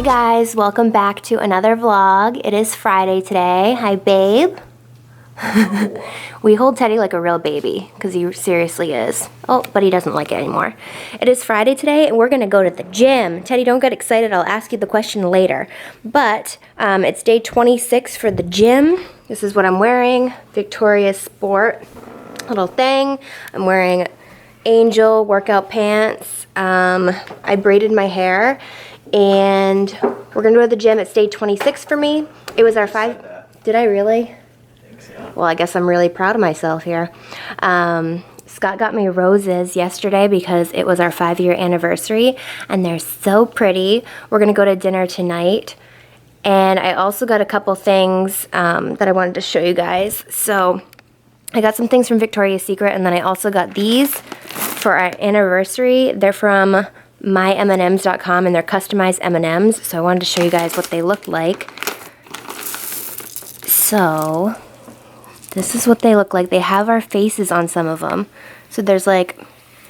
guys, welcome back to another vlog. It is Friday today. Hi, babe. We hold Teddy like a real baby because he seriously is. Oh, but he doesn't like it anymore. It is Friday today and we're gonna go to the gym. Teddy, don't get excited. I'll ask you the question later. But it's day 26 for the gym. This is what I'm wearing. Victoria's Sport little thing. I'm wearing Angel workout pants. I braided my hair and we're gonna go to the gym. It's day 26 for me. It was our Did I really? Well, I guess I'm really proud of myself here. Scott got me roses yesterday because it was our 5-year anniversary and they're so pretty. We're gonna go to dinner tonight. And I also got a couple things that I wanted to show you guys. So I got some things from Victoria's Secret and then I also got these for our anniversary. They're from mymms.com and they're customized M&Ms. So I wanted to show you guys what they look like. So this is what they look like. They have our faces on some of them. So there's like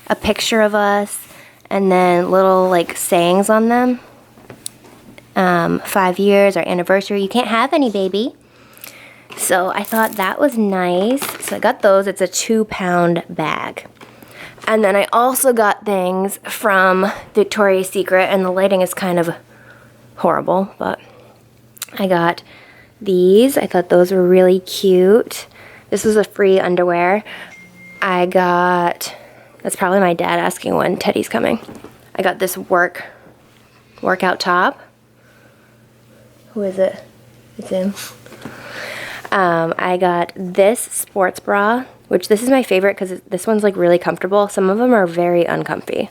a picture of us and then little like sayings on them. 5 years, our anniversary. You can't have any, baby. So I thought that was nice. So I got those. It's a 2-pound bag. And then I also got things from Victoria's Secret, and the lighting is kind of horrible, but I got these. I thought those were really cute. This was a free underwear. I got, that's probably my dad asking when Teddy's coming. I got this workout top. Who is it? It's him. I got this sports bra, which this is my favorite because this one's like really comfortable. Some of them are very uncomfy.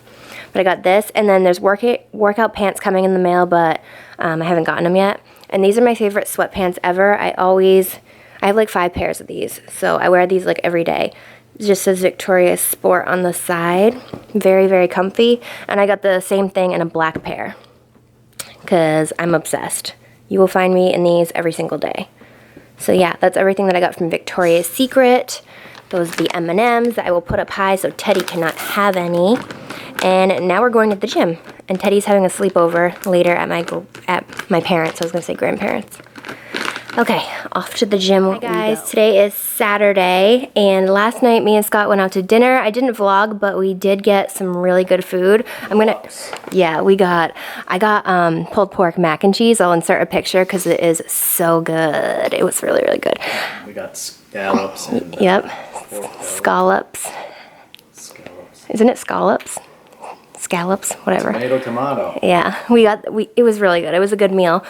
But I got this, and then there's workout pants coming in the mail, but I haven't gotten them yet. And these are my favorite sweatpants ever. I have like 5 pairs of these, so I wear these like every day. It just says Victoria's Sport on the side. Very, very comfy. And I got the same thing in a black pair because I'm obsessed. You will find me in these every single day. So yeah, that's everything that I got from Victoria's Secret. Those are the M&Ms that I will put up high so Teddy cannot have any. And now we're going to the gym. And Teddy's having a sleepover later at my parents'. I was gonna say grandparents. Okay, off to the gym. Hi guys, today is Saturday, and last night me and Scott went out to dinner. I didn't vlog, but we did get some really good food. I got pulled pork mac and cheese. I'll insert a picture because it is so good. It was really, really good. We got scallops and yep, scallops. Isn't it scallops? Scallops, whatever. Tomato. Yeah, it was really good. It was a good meal.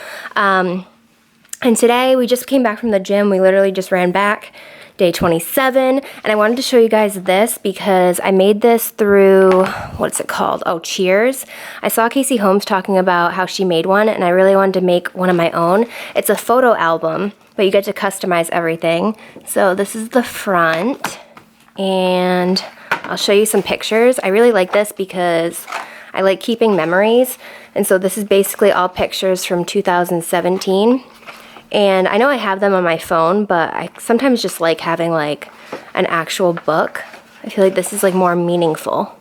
And today we just came back from the gym. We literally just ran back, day 27. And I wanted to show you guys this because I made this through, what's it called? Oh, Cheers. I saw Casey Holmes talking about how she made one and I really wanted to make one of my own. It's a photo album, but you get to customize everything. So this is the front and I'll show you some pictures. I really like this because I like keeping memories. And so this is basically all pictures from 2017. And I know I have them on my phone, but I sometimes just like having like an actual book. I feel like this is like more meaningful.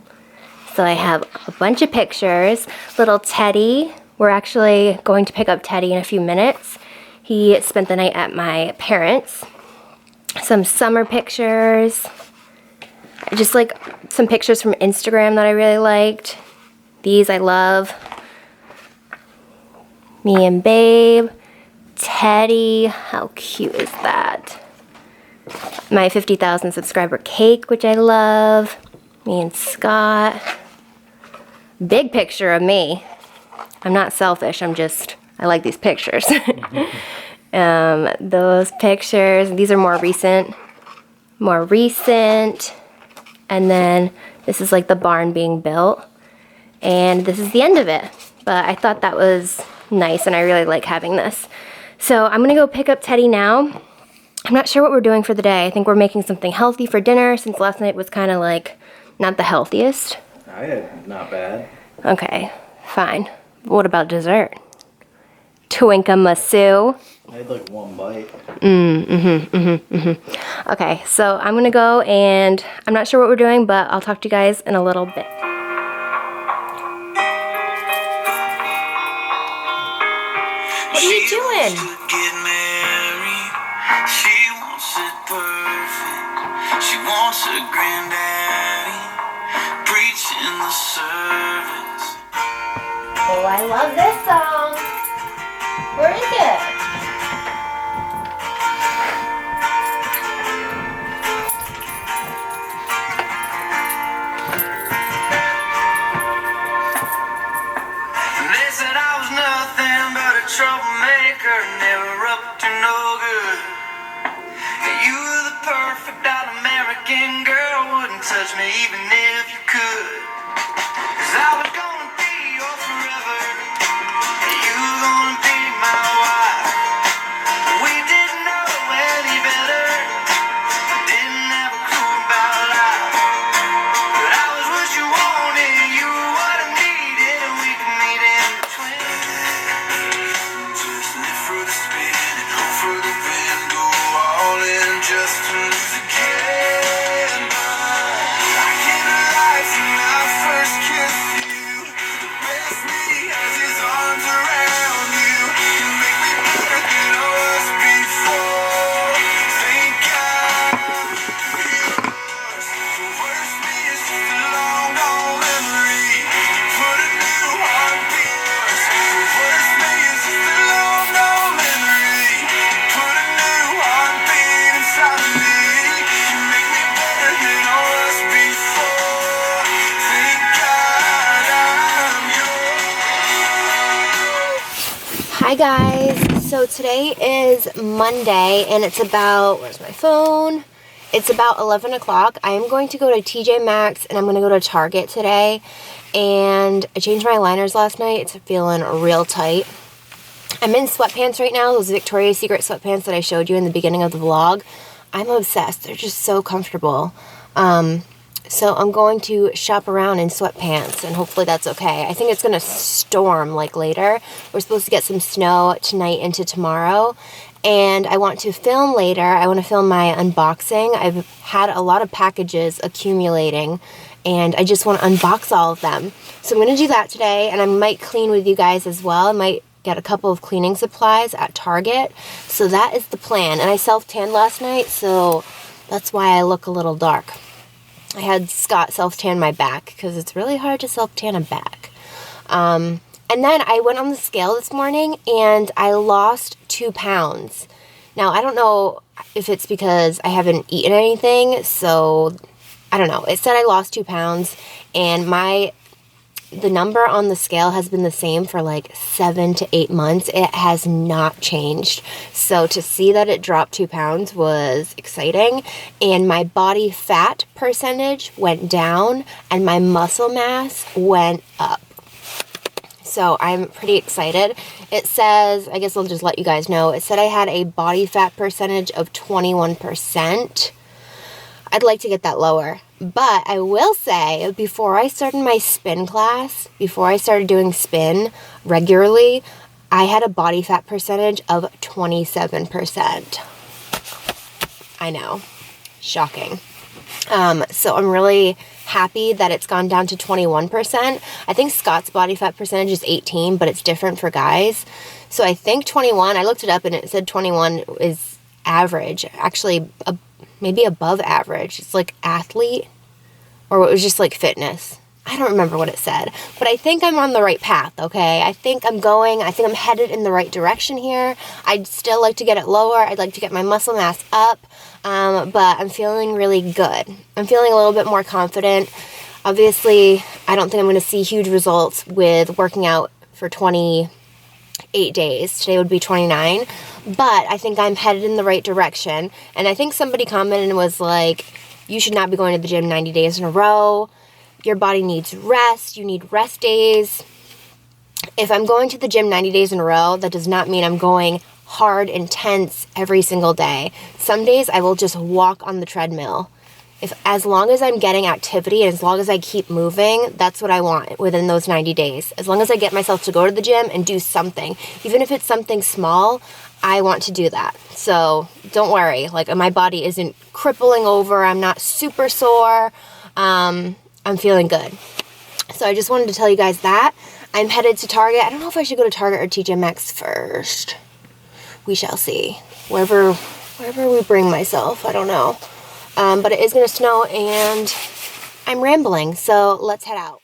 So I have a bunch of pictures. Little Teddy. We're actually going to pick up Teddy in a few minutes. He spent the night at my parents'. Some summer pictures. Just like some pictures from Instagram that I really liked. These I love. Me and Babe. Teddy, how cute is that? My 50,000 subscriber cake, which I love. Me and Scott. Big picture of me. I'm not selfish, I like these pictures. Those pictures, these are more recent. And then this is like the barn being built. And this is the end of it. But I thought that was nice and I really like having this. So I'm gonna go pick up Teddy now. I'm not sure what we're doing for the day. I think we're making something healthy for dinner since last night was kind of like not the healthiest. I had not bad. Okay, fine. What about dessert? Twinka-Masu. I had like one bite. Okay, so I'm gonna go and I'm not sure what we're doing, but I'll talk to you guys in a little bit. you doing? She wants it perfect. She wants a granddaddy preaching the service. Oh, I love this song. Where is it? They said I was nothing but a troublemaker, never up to no good. You were the perfect all-American girl, wouldn't touch me even if you could. 'Cause I was gonna be your forever, you were gonna be my wife. We didn't know any better, didn't have a clue about life. But I was what you wanted, you were what I needed, and we could meet in between. Just live for the spin and hope for the wind, go all in just to lose again. I can't lie from my first kiss to you. The best me has his arms around you. You make me better than I was before. Thank God you're yours. The worst me is just a long gone memory. Put a new heartbeat. The worst me is just a long gone memory. Put a new heartbeat inside of me. You make me better than I was before. Thank God I'm yours. Hi guys, so today is Monday and it's about, where's my phone? It's about 11 o'clock. I am going to go to Tjmaxx and I'm going to go to Target today. And I changed my liners last night. It's feeling real tight. I'm in sweatpants right now, those Victoria's Secret sweatpants that I showed you in the beginning of the vlog. I'm obsessed. They're just so comfortable. So I'm going to shop around in sweatpants and hopefully that's okay. I think it's going to storm like later. We're supposed to get some snow tonight into tomorrow. And I want to film later. I want to film my unboxing. I've had a lot of packages accumulating and I just want to unbox all of them. So I'm going to do that today and I might clean with you guys as well. I might get a couple of cleaning supplies at Target. So that is the plan. And I self-tanned last night, so that's why I look a little dark. I had Scott self-tan my back because it's really hard to self-tan a back. And then I went on the scale this morning and I lost 2 pounds. Now, I don't know if it's because I haven't eaten anything, so I don't know. It said I lost 2 pounds and the number on the scale has been the same for like 7 to 8 months. It has not changed. So to see that it dropped 2 pounds was exciting. And my body fat percentage went down and my muscle mass went up. So I'm pretty excited. It says, I guess I'll just let you guys know, it said I had a body fat percentage of 21%. I'd like to get that lower. But I will say, before I started my spin class, before I started doing spin regularly, I had a body fat percentage of 27%. I know. Shocking. So I'm really happy that it's gone down to 21%. I think Scott's body fat percentage is 18, but it's different for guys. So I think 21, I looked it up and it said 21 is average. Actually, maybe above average. It's like athlete, or it was just like fitness. I don't remember what it said, but I think I'm on the right path, okay? I think I'm headed in the right direction here. I'd still like to get it lower. I'd like to get my muscle mass up, but I'm feeling really good. I'm feeling a little bit more confident. Obviously, I don't think I'm going to see huge results with working out for 28 days. Today would be 29, but I think I'm headed in the right direction. And I think somebody commented and was like, you should not be going to the gym 90 days in a row. Your body needs rest. You need rest days. If I'm going to the gym 90 days in a row, that does not mean I'm going hard, intense every single day. Some days I will just walk on the treadmill. As long as I'm getting activity and as long as I keep moving, that's what I want within those 90 days. As long as I get myself to go to the gym and do something, even if it's something small, I want to do that. So don't worry, like my body isn't crippling over. I'm not super sore. I'm feeling good. So I just wanted to tell you guys that. I'm headed to Target. I don't know if I should go to Target or Tjmaxx first. We shall see. Wherever we bring myself, I don't know. But it is gonna snow and I'm rambling, so let's head out.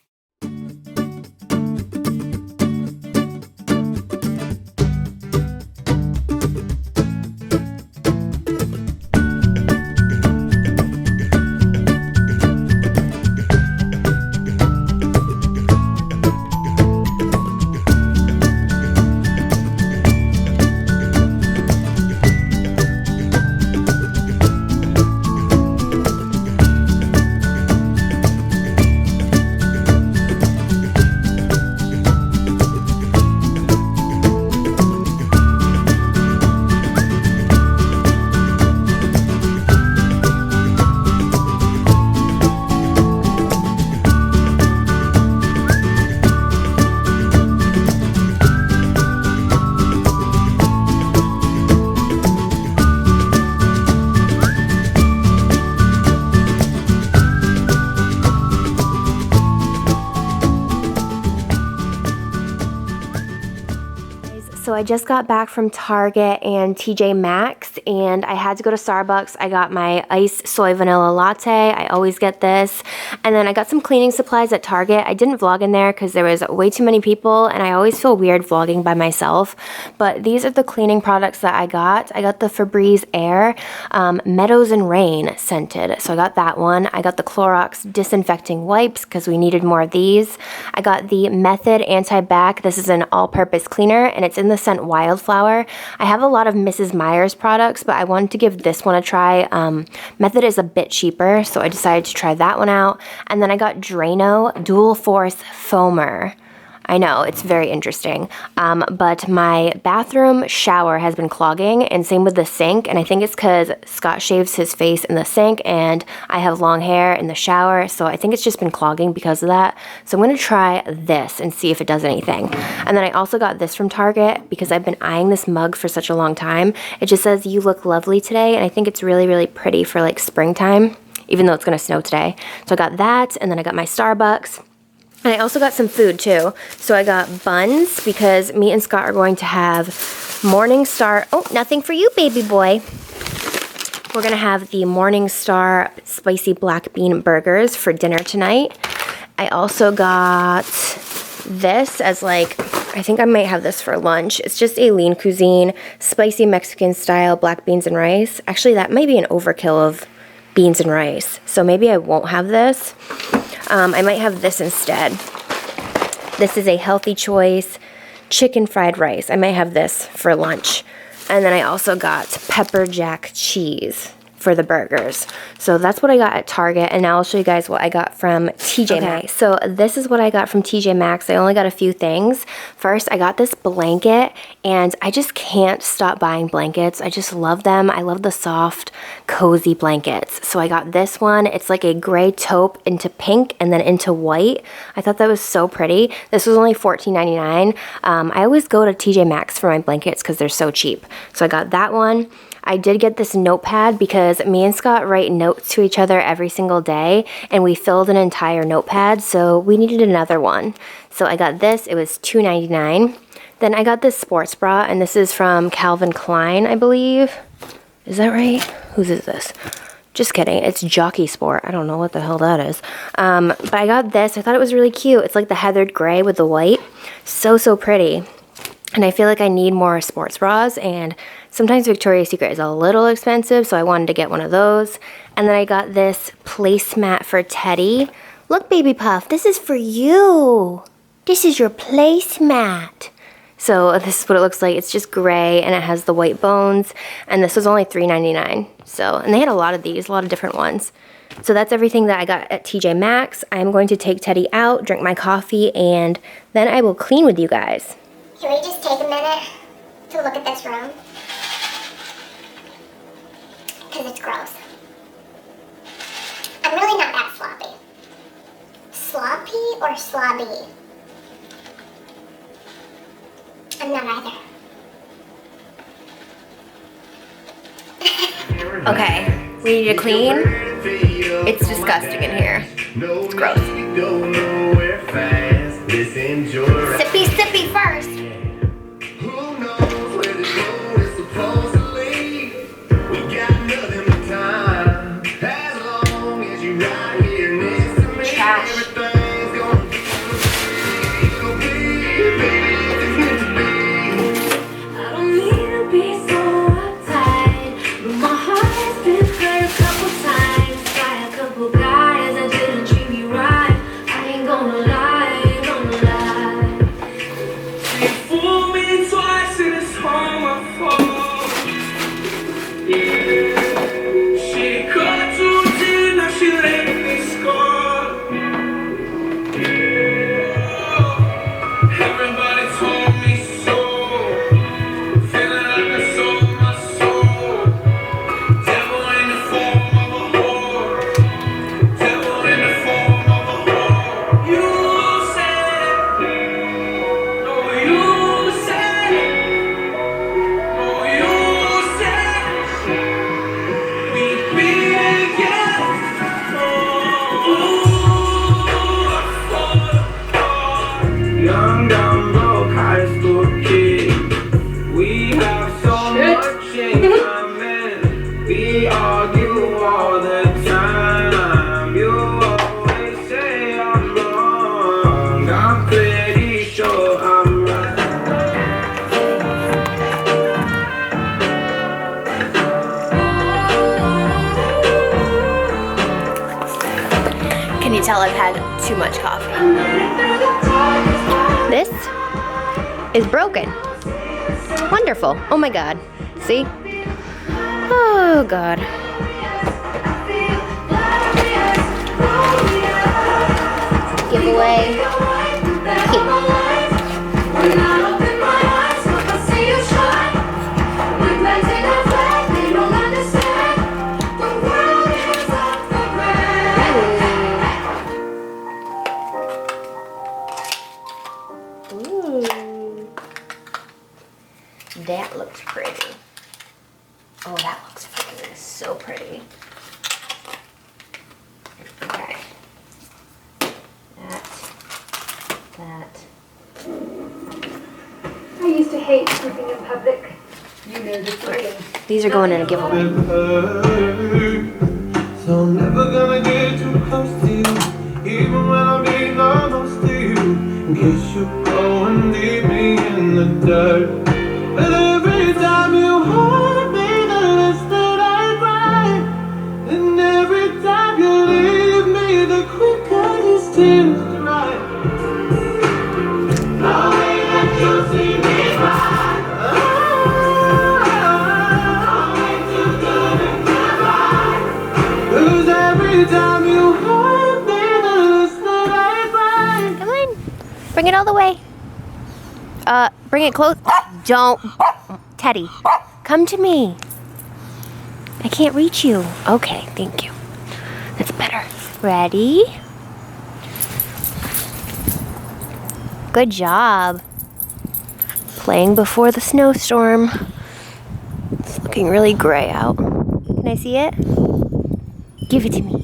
So I just got back from Target and Tjmaxx, and I had to go to Starbucks. I got my iced soy vanilla latte. I always get this. And then I got some cleaning supplies at Target. I didn't vlog in there because there was way too many people, and I always feel weird vlogging by myself. But these are the cleaning products that I got. I got the Febreze Air Meadows and Rain scented. So I got that one. I got the Clorox disinfecting wipes because we needed more of these. I got the Method Anti-Bac. This is an all-purpose cleaner, and it's in the scent Wildflower. I have a lot of Mrs. Meyer's products, but I wanted to give this one a try. Method is a bit cheaper, so I decided to try that one out. And then I got Drano Dual Force Foamer. I know, it's very interesting. But my bathroom shower has been clogging, and same with the sink, and I think it's because Scott shaves his face in the sink, and I have long hair in the shower, so I think it's just been clogging because of that. So I'm going to try this and see if it does anything. And then I also got this from Target because I've been eyeing this mug for such a long time. It just says, "You look lovely today," and I think it's really, really pretty for like springtime, even though it's going to snow today. So I got that, and then I got my Starbucks. And I also got some food too. So I got buns because me and Scott are going to have Morningstar. Oh, nothing for you, baby boy. We're gonna have the Morningstar spicy black bean burgers for dinner tonight. I also got this as like, I think I might have this for lunch. It's just a lean cuisine, spicy Mexican style black beans and rice. Actually, that might be an overkill of beans and rice. So maybe I won't have this. I might have this instead. This is a healthy choice chicken fried rice. I might have this for lunch. And then I also got pepper jack cheese for the burgers. So that's what I got at Target, and now I'll show you guys what I got from Tjmaxx. Okay, so this is what I got from Tjmaxx. I only got a few things. First, I got this blanket, and I just can't stop buying blankets. I just love them. I love the soft, cozy blankets. So I got this one. It's like a gray taupe into pink and then into white. I thought that was so pretty. This was only $14.99. I always go to Tjmaxx for my blankets because they're so cheap. So I got that one. I did get this notepad because me and Scott write notes to each other every single day, and we filled an entire notepad, so we needed another one. So I got this. It was $2.99. Then I got this sports bra, and this is from Calvin Klein, I believe. Is that right? Whose is this? Just kidding. It's Jockey Sport. I don't know what the hell that is. But I got this. I thought it was really cute. It's like the heathered gray with the white. So, so pretty. And I feel like I need more sports bras, and sometimes Victoria's Secret is a little expensive, so I wanted to get one of those. And then I got this placemat for Teddy. Look, Baby Puff, this is for you. This is your placemat. So this is what it looks like. It's just gray, and it has the white bones, and this was only $3.99. So, and they had a lot of these, a lot of different ones. So that's everything that I got at Tjmaxx. I'm going to take Teddy out, drink my coffee, and then I will clean with you guys. Can we just take a minute to look at this room? Because it's gross. I'm really not that sloppy. Sloppy or slobby? I'm not either. Okay, we need to clean. It's disgusting in here. It's gross. Sip young, dumb, broke high school kid. We have so much in common. We argue all the time. You always say I'm wrong. I'm pretty sure I'm right. Can you tell I've had too much coffee? This is broken. Wonderful. Oh my God. See? Oh God. Giveaway. Ooh. That looks pretty. Oh, that looks freaking so pretty. Okay. That. I used to hate sleeping in public. You know the feeling. These are going in a giveaway. So I'm never gonna get too close to you, even when I'm being almost to you. In case you go and leave me in the dirt. But every time you hold me, the less that I cry. And every time you leave me, the quicker these tears dry. Knowing that you'll see me cry. Every time you hold me, the less that I cry. Come on. Bring it all the way. Bring it close. Don't. Teddy, come to me. I can't reach you. Okay, thank you. That's better. Ready? Good job. Playing before the snowstorm. It's looking really gray out. Can I see it? Give it to me.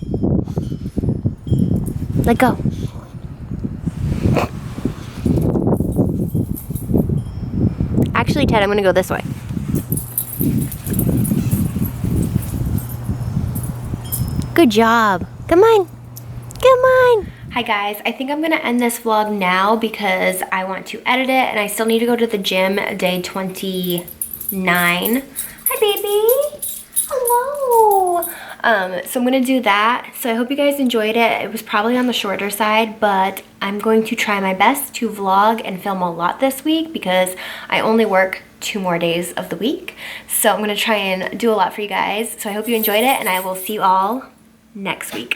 Let go. Actually, Ted, I'm gonna go this way. Good job. Come on. Come on. Hi guys, I think I'm gonna end this vlog now because I want to edit it and I still need to go to the gym day 29. Hi baby. Hello. So I'm gonna do that. So I hope you guys enjoyed it. It was probably on the shorter side, but I'm going to try my best to vlog and film a lot this week because I only work 2 more days of the week. So I'm gonna try and do a lot for you guys. So I hope you enjoyed it and I will see you all next week.